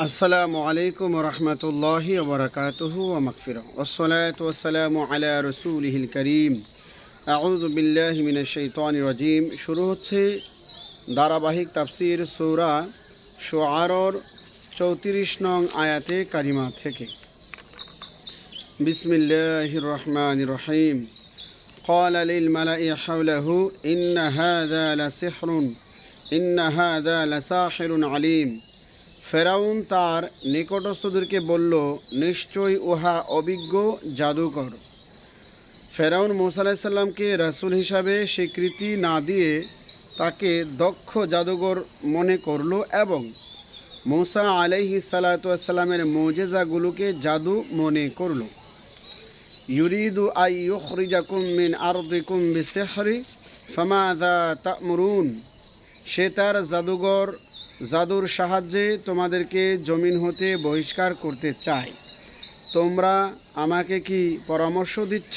আসসালামু আলাইকুম রহমতুল্লাহি ওবরাকাতুহু ওয়া মাগফিরাহ ওয়াসসালাতু ওয়াসসালামু আলা রাসূলিহিল কারীম আউযু বিল্লাহি মিনাশ শাইতানির রাজীম। শুরু হচ্ছে ধারাবাহিক তাফসীর সূরা শুআরার 34 নং আয়াতে কারিমা থেকে। বিসমিল্লাহির রহমানির রহিম। قال للملأ حوله إن هذا لساحر عليم। ফেরাউন তার নিকটস্থদেরকে বলল, নিশ্চয়ই উহা অভিজ্ঞ জাদুকর। ফেরাউন মূসা আলাইহিস সালামকে রাসূল হিসাবে স্বীকৃতি না দিয়ে তাকে দক্ষ জাদুকর মনে করল এবং মূসা আলাইহিস সালাতু ওয়াস সালামের মুজিজাগুলোকে জাদু মনে করল। ইউরিদু আই ইউখরিজাকুম মিন আরদিকুম বিসিহরি ফামাযা তা'মুরুন। সে তার জাদুর সাহায্যে তোমাদেরকে জমিন হতে বহিষ্কার করতে চায়, তোমরা আমাকে কি পরামর্শ দিচ্ছ?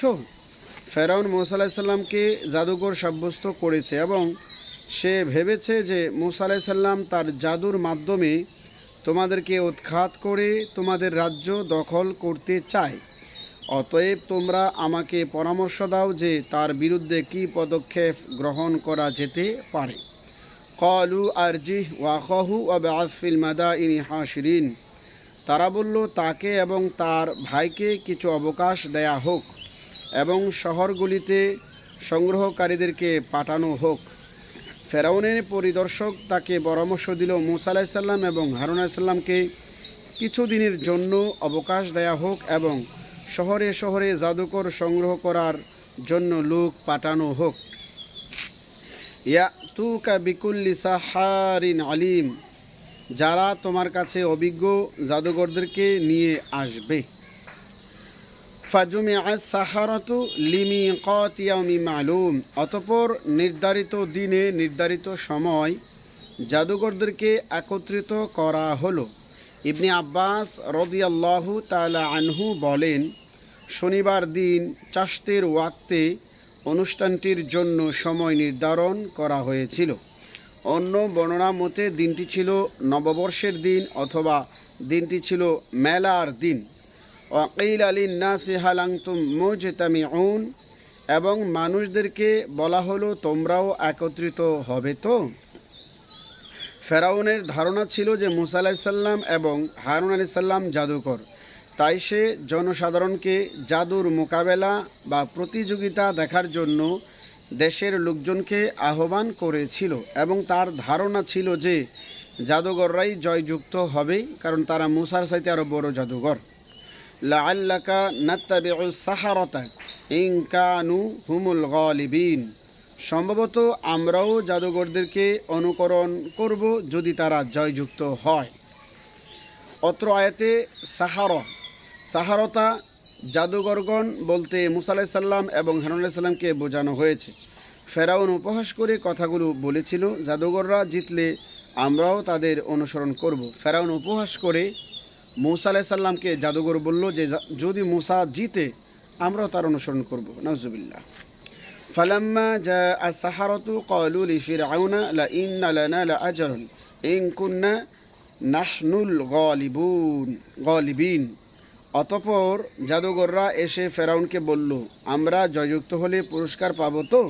ফেরাউন মূসা আলাইহিস সালামকে জাদুকর সাব্যস্ত করেছে এবং সে ভেবেছে যে মূসা আলাইহিস সালাম তার জাদুর মাধ্যমে তোমাদেরকে উৎখাত করে তোমাদের রাজ্য দখল করতে চায়। অতএব তোমরা আমাকে পরামর্শ দাও যে তার বিরুদ্ধে কী পদক্ষেপ গ্রহণ করা যেতে পারে। ক্বালু আরজিহ ওয়াখাহু ওয়াবআস ফিল মাদাইনি হাশিরিন। তারা বলল, তাকে এবং তার ভাইকে কিছু অবকাশ দেয়া হোক এবং শহরগুলিতে সংগ্রহকারীদেরকে পাঠানো হোক। ফেরাউনের পরিদর্শক তাকে পরামর্শ দিল, মূসা আলাইহিস সালাম এবং হারুন আলাইহিস সালামকে কিছু দিনের জন্য অবকাশ দেয়া হোক এবং শহরে শহরে জাদুকর সংগ্রহ করার জন্য লোক পাঠানো হোক। ইয়াতুকা বিকুল্লি সাহারিন আলিম। যারা তোমার কাছে অভিজ্ঞ জাদুকরদেরকে নিয়ে আসবে। ফাজুমিআস সাহারাতু লিমিকাতি ইয়াউমিন মা'লুম। অতঃপর নির্ধারিত দিনে নির্ধারিত সময় জাদুকরদেরকে একত্রিত করা হলো। ইবনে আব্বাস রাদিয়াল্লাহু তাআলা আনহু বলেন, শনিবার দিন চাশতের ওয়াক্তে অনুষ্ঠানটির জন্য সময় নির্ধারণ করা হয়েছিল। অন্য বর্ণনা মতে দিনটি ছিল নববর্ষের দিন অথবা দিনটি ছিল মেলার দিন। ওয়াকিলা লিন-নাসি হাল আনতুম মুজতামিউন। এবং মানুষদেরকে বলা হলো, তোমরাও একত্রিত হবে তো? ফেরাউনের ধারণা ছিল যে মূসা আলাইহিস সালাম এবং হারুন আলাইহিস সালাম জাদুকর, তাই সে জনসাধারণকে জাদুর মোকাবেলা বা প্রতিযোগিতা দেখার জন্য দেশের লোকজনকে আহ্বান করেছিল এবং তার ধারণা ছিল যে জাদুকররাই জয়যুক্ত হবে, কারণ তারা মূসার চাইতে আরও বড় জাদুকর। লাআল্লাকা নাত্তাবিউস সাহারাতা ইন কানু হুমুল গালিবিন। সম্ভবত আমরাও জাদুকরদেরকে অনুকরণ করব যদি তারা জয়যুক্ত হয়। অত্র আয়াতে সাহারতা জাদুগরগণ বলতে মূসা আলাইহিস সালাম এবং হারুন আলাইহিস সালামকে বোঝানো হয়েছে। ফেরাউন উপহাস করে কথাগুলো বলেছিল, জাদুগররা জিতলে আমরাও তাদের অনুসরণ করব। ফেরাউন উপহাস করে মূসা আলাইহিস সালামকে জাদুগর বলল যে যদি মূসা জিতে আমরাও তার অনুসরণ করব। নাউজুবিল্লাহ। ফালাম্মা জাআ সাহারাতু ক্বালু লিফিরআউনা লা ইন্না লানা লাআজরান ইন কুন্না নাহনুল গালিবিন। অতঃপর জাদুগররা এসে ফেরাউনকে বলল, আমরা জয়যুক্ত হলে পুরস্কার পাবো তো?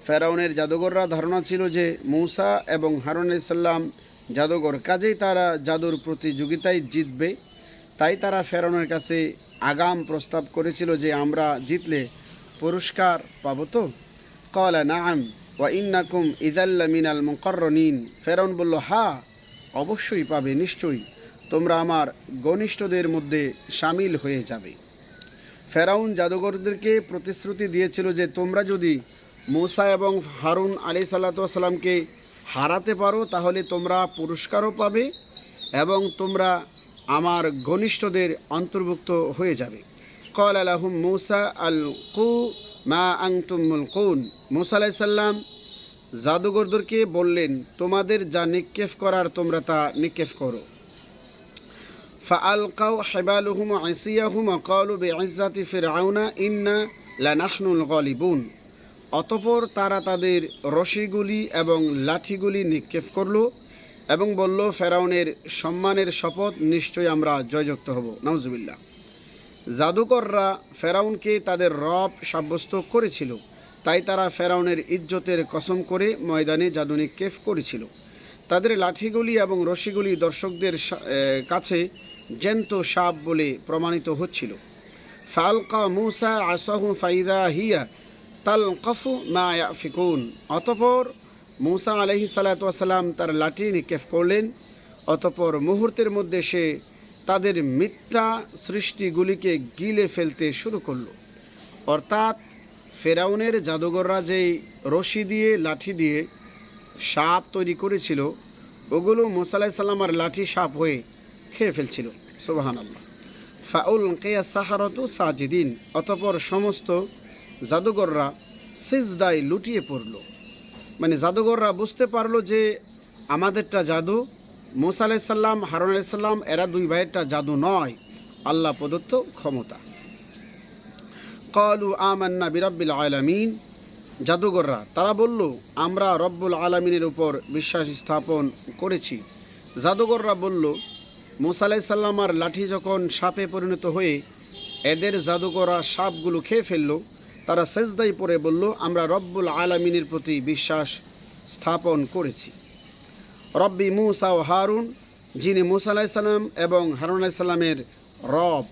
ফেরাউনের জাদুগররা ধারণা ছিল যে মূসা এবং হারুন আলাইহিস সালাম জাদুকর, কাজেই তারা জাদুর প্রতিযোগিতায় জিতবে। তাই তারা ফেরাউনের কাছে আগাম প্রস্তাব করেছিল যে আমরা জিতলে পুরস্কার পাবো তো? ক্বালা নাআম ওয়া ইন্নাকুম ইযাল লামিনাল মুকাররানিন। ফেরাউন বলল, হ্যাঁ অবশ্যই পাবে, নিশ্চয়ই তোমরা আমার ঘনিষ্ঠদের মধ্যে শামিল হয়ে যাবে। ফেরাউন জাদুকরদেরকে প্রতিশ্রুতি দিয়েছিল যে তোমরা যদি মূসা এবং হারুন আলাইহিস সালাতু ওয়াস সালামকে হারাতে পারো তাহলে তোমরা পুরস্কারও পাবে এবং তোমরা আমার ঘনিষ্ঠদের অন্তর্ভুক্ত হয়ে যাবে। ক্বালা লাহুম মূসা আলকু মা আনতুম মুলকুন। মূসা আলাইহিস সালাম জাদুকরদেরকে বললেন, তোমাদের যা নিক্ষেপ করার তোমরা তা নিক্ষেপ করো। ফাআলকাউ হিবালুহুম ওয়া ইসিয়াহুম ওয়া ক্বালু বিইজ্জাতি ফিরআউনা ইন্না লানাহনুল গালিবুন। অতঃপর তারা তাদের রশিগুলি এবং লাঠিগুলি নিক্ষেপ করল এবং বলল, ফেরাউনের সম্মানের শপথ, নিশ্চয়ই আমরা জয়যুক্ত হব। নাউজুবিল্লাহ। জাদুকররা ফেরাউনকে তাদের রব সাব্যস্ত করেছিল, তাই তারা ফেরাউনের ইজ্জতের কসম করে ময়দানে জাদু নিক্ষেপ করেছিল। তাদের লাঠিগুলি এবং রশিগুলি দর্শকদের কাছে জ্যান্ত সাপ বলে প্রমাণিত হচ্ছিল। ফালকা মুসা আসাহু ফাইদা হিয়া তালকাফু মা ইয়াফিকুন। অতঃপর মুসা আলাইহিস সালাতু ওয়াস সালাম তার লাঠি নিক্ষেপ করলেন। অতঃপর মুহূর্তের মধ্যে সে তাদের মিথ্যা সৃষ্টিগুলিকে গিলে ফেলতে শুরু করলো। অর্থাৎ ফেরাউনের জাদুঘররা যেই রশি দিয়ে লাঠি দিয়ে সাপ তৈরি করেছিল, ওগুলো মুসা আলাইহিস সালামের লাঠি সাপ হয়ে খেয়ে ফেলছিল। সুবহানাল্লাহ। ফাউলকিয়া সাহারাতু সাজিদিন। অতঃপর সমস্ত জাদুঘররা সিজদায় লুটিয়ে পড়ল। মানে জাদুঘররা বুঝতে পারলো যে আমাদেরটা জাদু, মুসা আলাইহিস সালাম, হারুন আলাইহিস সালাম এরা দুই ভাইয়েরটা জাদু নয়, আল্লাহ প্রদত্ত ক্ষমতা। ক্বালু আমান্না বিরাব্বিল আলামিন। জাদুঘররা তারা বলল, আমরা রব্বুল আলামিনের উপর বিশ্বাস স্থাপন করেছি। জাদুঘররা বলল, মুসা আলাইহিস সালামের লাঠি যখন সাপে পরিণত হয়ে এদের জাদুকরা সাপগুলো খেয়ে ফেলল, তারা সেজদায় পড়ে বলল, আমরা রব্বুল আলামিনের প্রতি বিশ্বাস স্থাপন করেছি। রব্বি মুসা ও হারুন, যিনি মুসা আলাইহিস সালাম এবং হারুন আলাইহিস সালামের রব।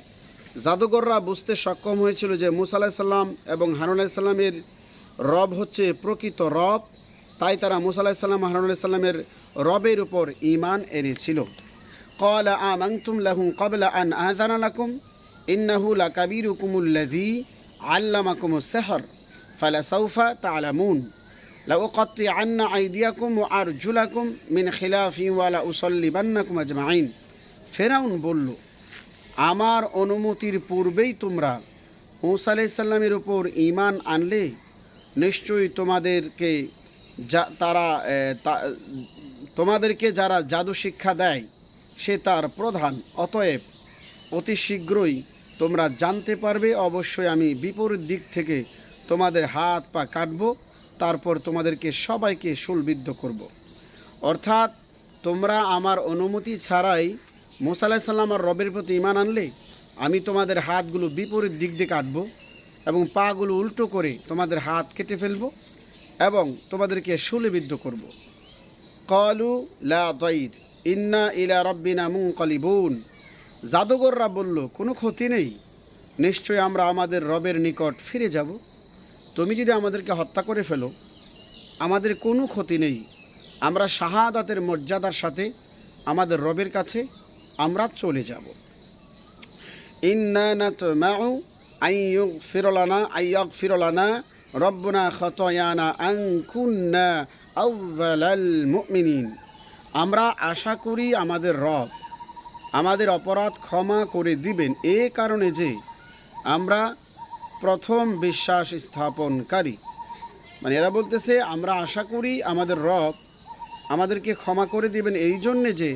জাদুকররা বুঝতে সক্ষম হয়েছিল যে মুসা আলাইহিস সালাম এবং হারুন আলাইহিস সালামের রব হচ্ছে প্রকৃত রব, তাই তারা মুসা আলাইহিস সালাম, হারুন আলাইহিস সালামের রবের উপর ঈমান এনেছিল। ক্বালা আমানতুম লাহু ক্বাবলা আন আযানা লাকুম ইন্নাহু লাকাবীরুকুমুল্লাযী আল্লামাকুমুস সিহর ফালাসাউফা তা'লামুন লাউকাত্তিআন্না আইদিয়াকুম ওয়া আরজুলাকুম মিন খিলাফিন ওয়া লাউসাল্লিবান্নাকুম আজমাইন। ফেরাউন বলল, আমার অনুমতির পূর্বেই তোমরা মুসা আলাইহিস সালামের উপর ঈমান আনলে, নিশ্চয়ই তোমাদেরকে যারা জাদু শিক্ষা দেয় সে তার প্রধান। অতএব অতি শীঘ্রই তোমরা জানতে পারবে, অবশ্যই আমি বিপরীত দিক থেকে তোমাদের হাত পা কাটব, তারপর তোমাদেরকে সবাইকে শূলবিদ্ধ করব। অর্থাৎ তোমরা আমার অনুমতি ছাড়াই মুসা আলাইহিস সালামের রবের প্রতি ঈমান আনলে, আমি তোমাদের হাতগুলো বিপরীত দিক দিয়ে কাটব এবং পাগুলো উল্টো করে তোমাদের হাত কেটে ফেলব এবং তোমাদেরকে শূলবিদ্ধ করব। ক্বালু লা দাইর ইন্না ইলা রাব্বিনা মুনকালিবুন। জাদুঘররা বলল, কোনো ক্ষতি নেই, নিশ্চয়ই আমরা আমাদের রবের নিকট ফিরে যাব। তুমি যদি আমাদেরকে হত্যা করে ফেলো, আমাদের কোনো ক্ষতি নেই, আমরা শাহাদাতের মর্যাদার সাথে আমাদের রবের কাছে আমরা চলে যাব। ইন্না নাতমাউ আইয়াগফির লানা রব্বুনা খাতায়ানা আন কুন্না আউযালাল মুমিনিন। আমরা আশা করি আমাদের রব আমাদের অপরাধ ক্ষমা করে দিবেন, এ কারণে যে আমরা প্রথম বিশ্বাস স্থাপনকারী। মানে এরা বলতেছে, আমরা আশা করি আমাদের রব আমাদেরকে ক্ষমা করে দিবেন এই জন্যে যে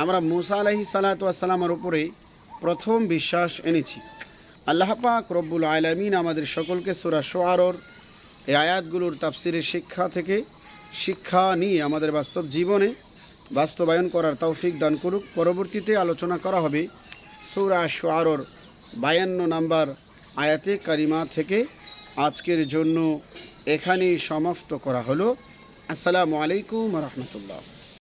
আমরা মুসা আলাইহিস সালাতু ওয়াস সালামের উপরে প্রথম বিশ্বাস এনেছি। আল্লাহ পাক রব্বুল আলামিন আমাদের সকলকে সূরা শুআরার এই আয়াতগুলোর তাফসিরের শিক্ষা নিয়ে আমাদের বাস্তব জীবনে বাস্তবায়ন করার তৌফিক দান করুক। পরবর্তীতে আলোচনা করা হবে সূরা শুআরার 52 নম্বর আয়াতে কারিমা থেকে। আজকের জন্য এখানেই সমাপ্ত করা হলো। আসসালামু আলাইকুম ওয়া রাহমাতুল্লাহ।